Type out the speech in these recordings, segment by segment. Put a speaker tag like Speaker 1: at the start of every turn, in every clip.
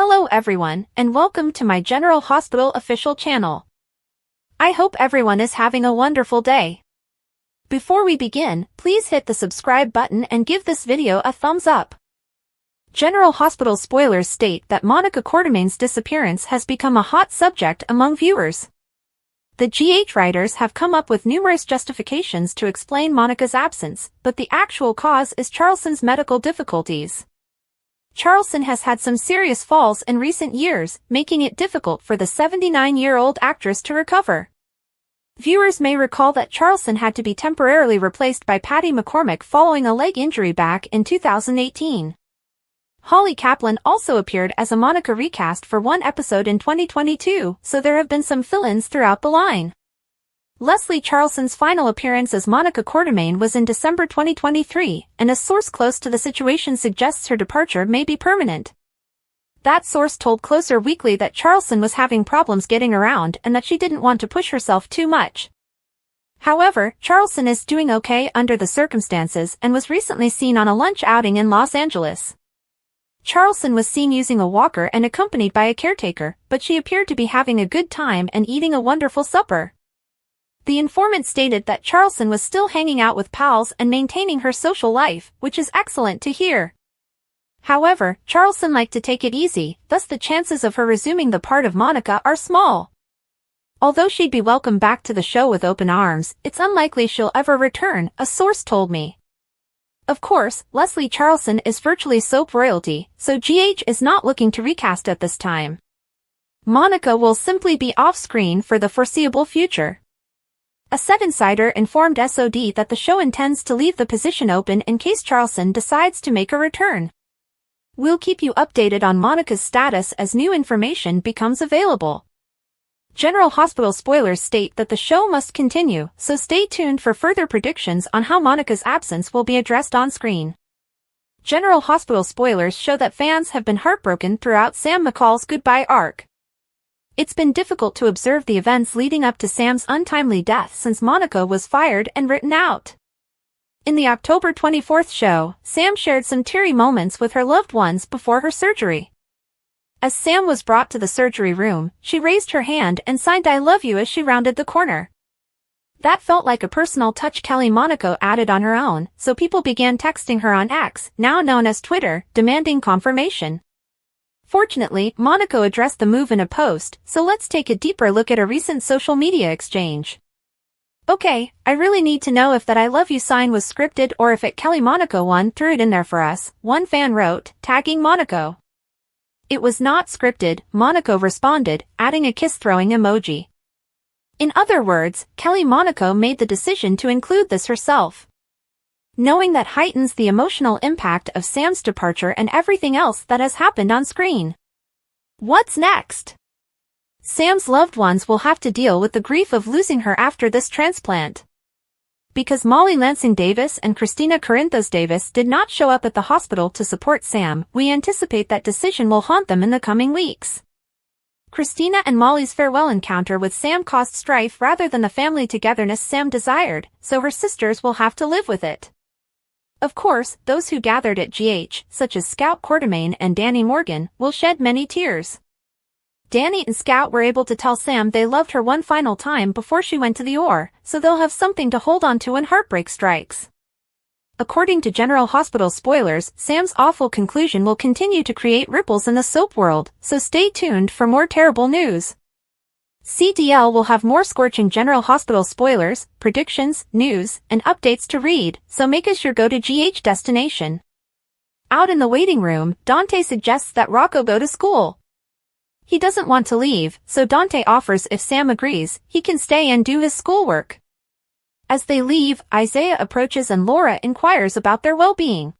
Speaker 1: Hello everyone, and welcome to my General Hospital official channel. I hope everyone is having a wonderful day. Before we begin, please hit the subscribe button and give this video a thumbs up. General Hospital spoilers state that Monica Quartermaine's disappearance has become a hot subject among viewers. The GH writers have come up with numerous justifications to explain Monica's absence, but the actual cause is Charleson's medical difficulties. Charleson has had some serious falls in recent years, making it difficult for the 79-year-old actress to recover. Viewers may recall that Charleson had to be temporarily replaced by Patty McCormick following a leg injury back in 2018. Holly Kaplan also appeared as a Monica recast for one episode in 2022, so there have been some fill-ins throughout the line. Leslie Charleson's final appearance as Monica Quartermaine was in December 2023, and a source close to the situation suggests her departure may be permanent. That source told Closer Weekly that Charleson was having problems getting around and that she didn't want to push herself too much. However, Charleson is doing okay under the circumstances and was recently seen on a lunch outing in Los Angeles. Charleson was seen using a walker and accompanied by a caretaker, but she appeared to be having a good time and eating a wonderful supper. The informant stated that Charleson was still hanging out with pals and maintaining her social life, which is excellent to hear. However, Charleson liked to take it easy, thus the chances of her resuming the part of Monica are small. Although she'd be welcomed back to the show with open arms, it's unlikely she'll ever return, a source told me. Of course, Leslie Charleson is virtually soap royalty, so GH is not looking to recast at this time. Monica will simply be off-screen for the foreseeable future. A set insider informed SOD that the show intends to leave the position open in case Charleson decides to make a return. We'll keep you updated on Monica's status as new information becomes available. General Hospital spoilers state that the show must continue, so stay tuned for further predictions on how Monica's absence will be addressed on screen. General Hospital spoilers show that fans have been heartbroken throughout Sam McCall's goodbye arc. It's been difficult to observe the events leading up to Sam's untimely death since Monica was fired and written out. In the October 24th show, Sam shared some teary moments with her loved ones before her surgery. As Sam was brought to the surgery room, she raised her hand and signed "I love you" as she rounded the corner. That felt like a personal touch Kelly Monaco added on her own, so people began texting her on X, now known as Twitter, demanding confirmation. Fortunately, Monaco addressed the move in a post, so let's take a deeper look at a recent social media exchange. Okay, I really need to know if that "I love you" sign was scripted or if Kelly Monaco one threw it in there for us, one fan wrote, tagging Monaco. It was not scripted, Monaco responded, adding a kiss-throwing emoji. In other words, Kelly Monaco made the decision to include this herself. Knowing that heightens the emotional impact of Sam's departure and everything else that has happened on screen. What's next? Sam's loved ones will have to deal with the grief of losing her after this transplant. Because Molly Lansing Davis and Christina Corinthos Davis did not show up at the hospital to support Sam, we anticipate that decision will haunt them in the coming weeks. Christina and Molly's farewell encounter with Sam caused strife rather than the family togetherness Sam desired, so her sisters will have to live with it. Of course, those who gathered at GH, such as Scout Quartermaine and Danny Morgan, will shed many tears. Danny and Scout were able to tell Sam they loved her one final time before she went to the OR, so they'll have something to hold on to when heartbreak strikes. According to General Hospital spoilers, Sam's awful conclusion will continue to create ripples in the soap world, so stay tuned for more terrible news. CDL will have more scorching General Hospital spoilers, predictions, news, and updates to read, so make us your go-to GH destination. Out in the waiting room, Dante suggests that Rocco go to school. He doesn't want to leave, so Dante offers if Sam agrees, he can stay and do his schoolwork. As they leave, Isaiah approaches and Laura inquires about their well-being.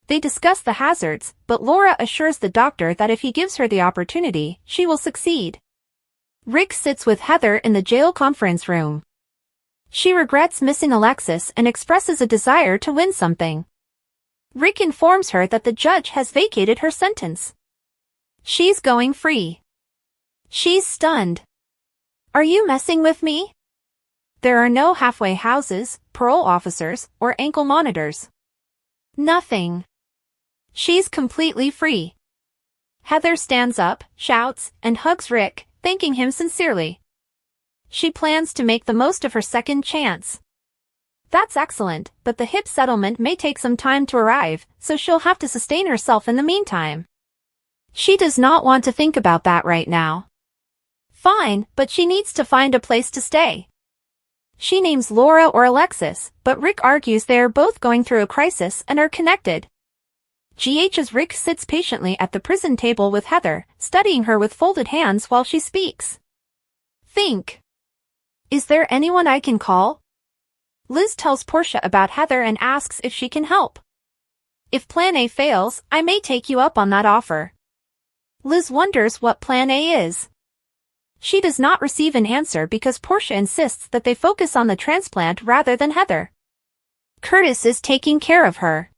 Speaker 1: They discuss the hazards, but Laura assures the doctor that if he gives her the opportunity, she will succeed. Rick sits with Heather in the jail conference room. She regrets missing Alexis and expresses a desire to win something. Rick informs her that the judge has vacated her sentence. She's going free. She's stunned. "Are you messing with me?" There are no halfway houses, parole officers, or ankle monitors. Nothing. She's completely free. Heather stands up, shouts, and hugs Rick, thanking him sincerely. She plans to make the most of her second chance. That's excellent, but the hip settlement may take some time to arrive, so she'll have to sustain herself in the meantime. She does not want to think about that right now. Fine, but she needs to find a place to stay. She names Laura or Alexis, but Rick argues they are both going through a crisis and are connected. As Rick sits patiently at the prison table with Heather, studying her with folded hands while she speaks. Think. Is there anyone I can call? Liz tells Portia about Heather and asks if she can help. If Plan A fails, I may take you up on that offer. Liz wonders what Plan A is. She does not receive an answer because Portia insists that they focus on the transplant rather than Heather. Curtis is taking care of her.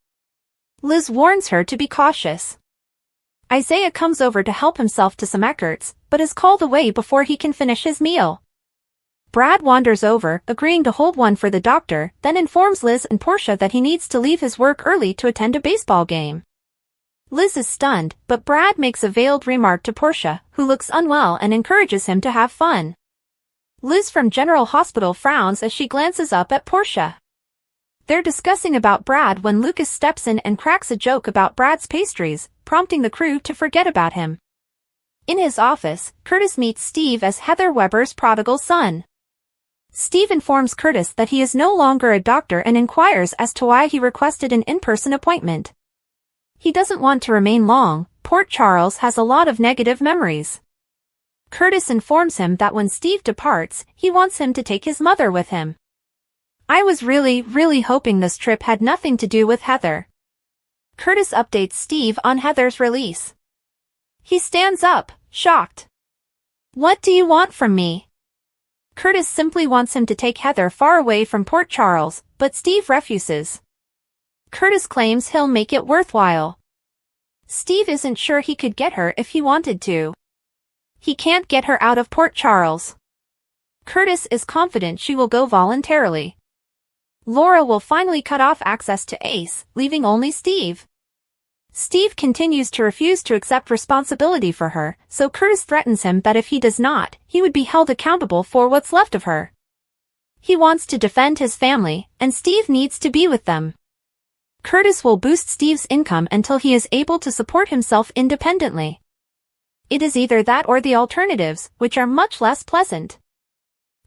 Speaker 1: Liz warns her to be cautious. Isaiah comes over to help himself to some Eckerts, but is called away before he can finish his meal. Brad wanders over, agreeing to hold one for the doctor, then informs Liz and Portia that he needs to leave his work early to attend a baseball game. Liz is stunned, but Brad makes a veiled remark to Portia, who looks unwell and encourages him to have fun. Liz from General Hospital frowns as she glances up at Portia. They're discussing about Brad when Lucas steps in and cracks a joke about Brad's pastries, prompting the crew to forget about him. In his office, Curtis meets Steve as Heather Weber's prodigal son. Steve informs Curtis that he is no longer a doctor and inquires as to why he requested an in-person appointment. He doesn't want to remain long. Port Charles has a lot of negative memories. Curtis informs him that when Steve departs, he wants him to take his mother with him. I was really hoping this trip had nothing to do with Heather. Curtis updates Steve on Heather's release. He stands up, shocked. What do you want from me? Curtis simply wants him to take Heather far away from Port Charles, but Steve refuses. Curtis claims he'll make it worthwhile. Steve isn't sure he could get her if he wanted to. He can't get her out of Port Charles. Curtis is confident she will go voluntarily. Laura will finally cut off access to Ace, leaving only Steve. Steve continues to refuse to accept responsibility for her, so Curtis threatens him that if he does not, he would be held accountable for what's left of her. He wants to defend his family, and Steve needs to be with them. Curtis will boost Steve's income until he is able to support himself independently. It is either that or the alternatives, which are much less pleasant.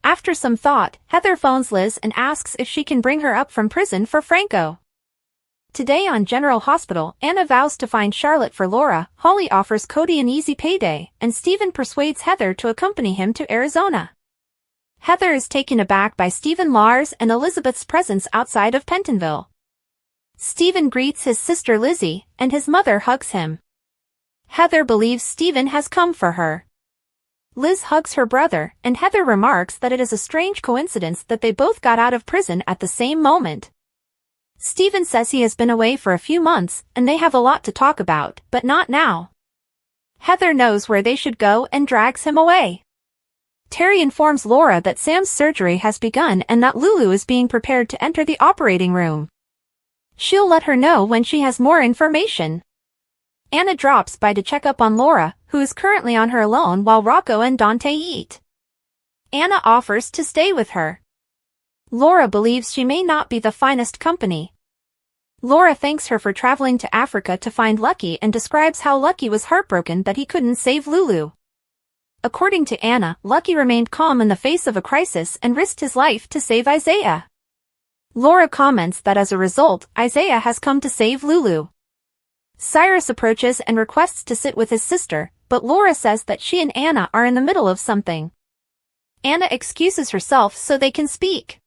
Speaker 1: After some thought, Heather phones Liz and asks if she can bring her up from prison for Franco. Today on General Hospital, Anna vows to find Charlotte for Laura, Holly offers Cody an easy payday, and Stephen persuades Heather to accompany him to Arizona. Heather is taken aback by Stephen Lars and Elizabeth's presence outside of Pentonville. Stephen greets his sister Lizzie, and his mother hugs him. Heather believes Stephen has come for her. Liz hugs her brother, and Heather remarks that it is a strange coincidence that they both got out of prison at the same moment. Stephen says he has been away for a few months, and they have a lot to talk about, but not now. Heather knows where they should go and drags him away. Terry informs Laura that Sam's surgery has begun and that Lulu is being prepared to enter the operating room. She'll let her know when she has more information. Anna drops by to check up on Laura, who is currently on her alone while Rocco and Dante eat. Anna offers to stay with her. Laura believes she may not be the finest company. Laura thanks her for traveling to Africa to find Lucky and describes how Lucky was heartbroken that he couldn't save Lulu. According to Anna, Lucky remained calm in the face of a crisis and risked his life to save Isaiah. Laura comments that as a result, Isaiah has come to save Lulu. Cyrus approaches and requests to sit with his sister, but Laura says that she and Anna are in the middle of something. Anna excuses herself so they can speak.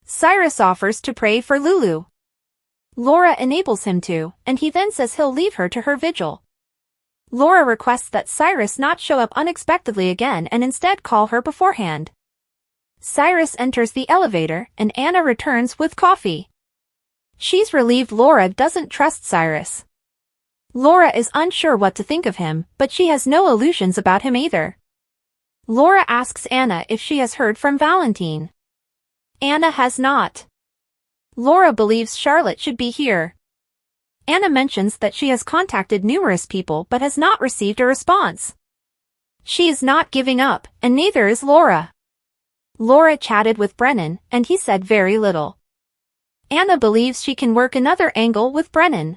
Speaker 1: Cyrus offers to pray for Lulu. Laura enables him to, and he then says he'll leave her to her vigil. Laura requests that Cyrus not show up unexpectedly again and instead call her beforehand. Cyrus enters the elevator, and Anna returns with coffee. She's relieved Laura doesn't trust Cyrus. Laura is unsure what to think of him, but she has no illusions about him either. Laura asks Anna if she has heard from Valentine. Anna has not. Laura believes Charlotte should be here. Anna mentions that she has contacted numerous people but has not received a response. She is not giving up, and neither is Laura. Laura chatted with Brennan, and he said very little. Anna believes she can work another angle with Brennan.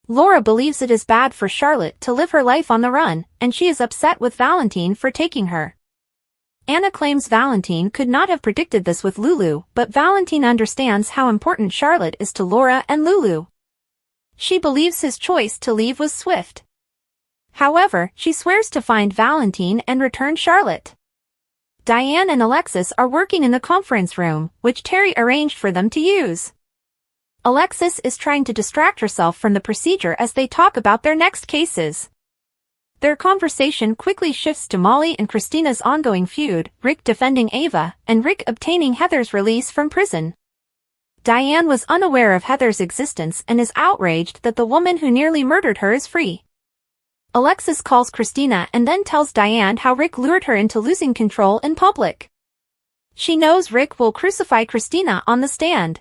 Speaker 1: Laura believes it is bad for Charlotte to live her life on the run, and she is upset with Valentine for taking her. Anna claims Valentine could not have predicted this with Lulu, but Valentine understands how important Charlotte is to Laura and Lulu. She believes his choice to leave was swift. However, she swears to find Valentine and return Charlotte. Diane and Alexis are working in the conference room, which Terry arranged for them to use. Alexis is trying to distract herself from the procedure as they talk about their next cases. Their conversation quickly shifts to Molly and Christina's ongoing feud, Rick defending Ava, and Rick obtaining Heather's release from prison. Diane was unaware of Heather's existence and is outraged that the woman who nearly murdered her is free. Alexis calls Christina and then tells Diane how Rick lured her into losing control in public. She knows Rick will crucify Christina on the stand.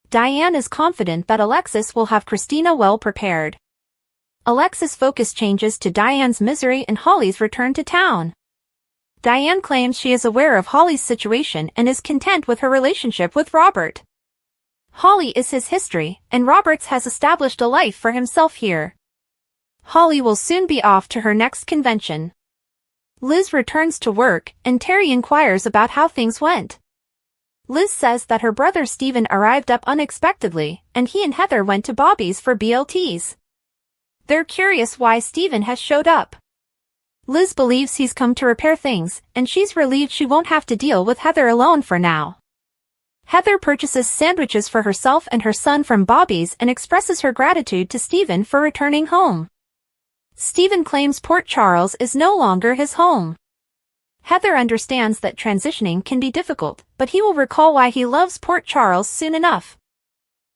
Speaker 1: Diane is confident that Alexis will have Christina well prepared. Alexis' focus changes to Diane's misery and Holly's return to town. Diane claims she is aware of Holly's situation and is content with her relationship with Robert. Holly is his history, and Roberts has established a life for himself here. Holly will soon be off to her next convention. Liz returns to work, and Terry inquires about how things went. Liz says that her brother Stephen arrived up unexpectedly, and he and Heather went to Bobby's for BLTs. They're curious why Stephen has showed up. Liz believes he's come to repair things, and she's relieved she won't have to deal with Heather alone for now. Heather purchases sandwiches for herself and her son from Bobby's and expresses her gratitude to Stephen for returning home. Stephen claims Port Charles is no longer his home. Heather understands that transitioning can be difficult, but he will recall why he loves Port Charles soon enough.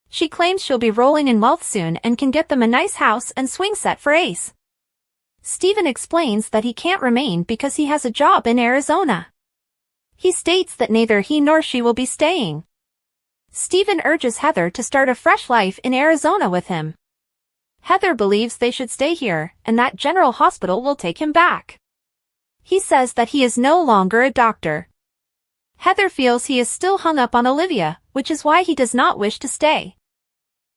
Speaker 1: She claims she'll be rolling in wealth soon and can get them a nice house and swing set for Ace. Stephen explains that he can't remain because he has a job in Arizona. He states that neither he nor she will be staying. Stephen urges Heather to start a fresh life in Arizona with him. Heather believes they should stay here, and that General Hospital will take him back. He says that he is no longer a doctor. Heather feels he is still hung up on Olivia, which is why he does not wish to stay.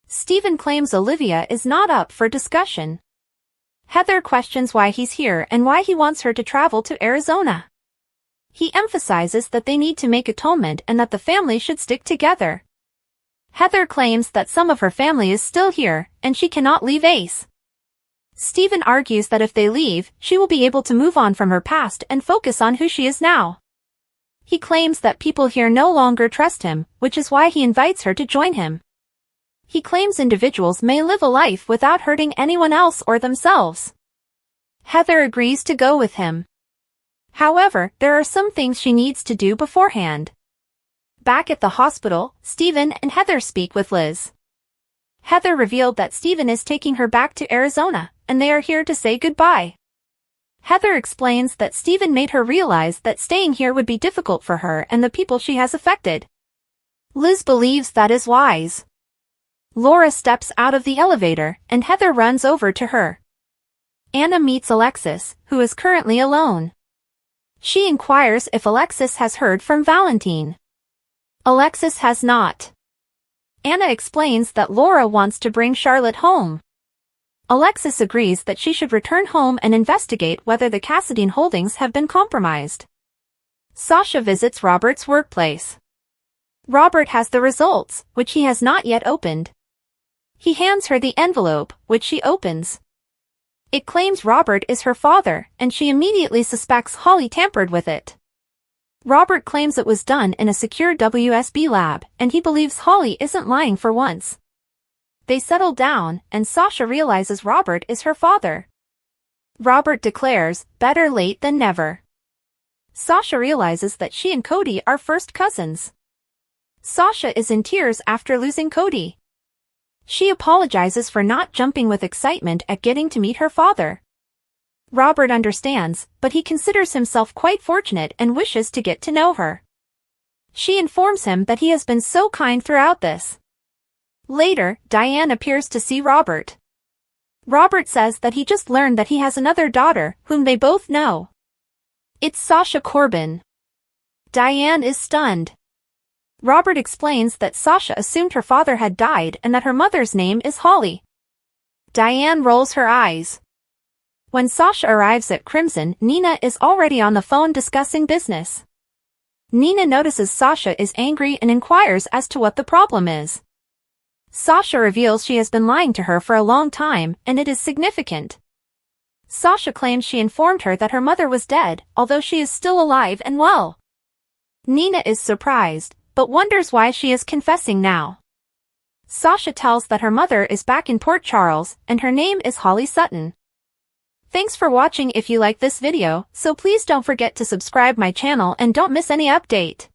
Speaker 1: Stephen claims Olivia is not up for discussion. Heather questions why he's here and why he wants her to travel to Arizona. He emphasizes that they need to make atonement and that the family should stick together. Heather claims that some of her family is still here, and she cannot leave Ace. Stephen argues that if they leave, she will be able to move on from her past and focus on who she is now. He claims that people here no longer trust him, which is why he invites her to join him. He claims individuals may live a life without hurting anyone else or themselves. Heather agrees to go with him. However, there are some things she needs to do beforehand. Back at the hospital, Stephen and Heather speak with Liz. Heather revealed that Stephen is taking her back to Arizona, and they are here to say goodbye. Heather explains that Stephen made her realize that staying here would be difficult for her and the people she has affected. Liz believes that is wise. Laura steps out of the elevator, and Heather runs over to her. Anna meets Alexis, who is currently alone. She inquires if Alexis has heard from Valentine. Alexis has not. Anna explains that Laura wants to bring Charlotte home. Alexis agrees that she should return home and investigate whether the Cassadine holdings have been compromised. Sasha visits Robert's workplace. Robert has the results, which he has not yet opened. He hands her the envelope, which she opens. It claims Robert is her father, and she immediately suspects Holly tampered with it. Robert claims it was done in a secure WSB lab, and he believes Holly isn't lying for once. They settle down, and Sasha realizes Robert is her father. Robert declares, better late than never. Sasha realizes that she and Cody are first cousins. Sasha is in tears after losing Cody. She apologizes for not jumping with excitement at getting to meet her father. Robert understands, but he considers himself quite fortunate and wishes to get to know her. She informs him that he has been so kind throughout this. Later, Diane appears to see Robert. Robert says that he just learned that he has another daughter, whom they both know. It's Sasha Corbin. Diane is stunned. Robert explains that Sasha assumed her father had died and that her mother's name is Holly. Diane rolls her eyes. When Sasha arrives at Crimson, Nina is already on the phone discussing business. Nina notices Sasha is angry and inquires as to what the problem is. Sasha reveals she has been lying to her for a long time, and it is significant. Sasha claims she informed her that her mother was dead, although she is still alive and well. Nina is surprised, but wonders why she is confessing now. Sasha tells that her mother is back in Port Charles, and her name is Holly Sutton. Thanks for watching. If you like this video, so please don't forget to subscribe my channel and don't miss any update.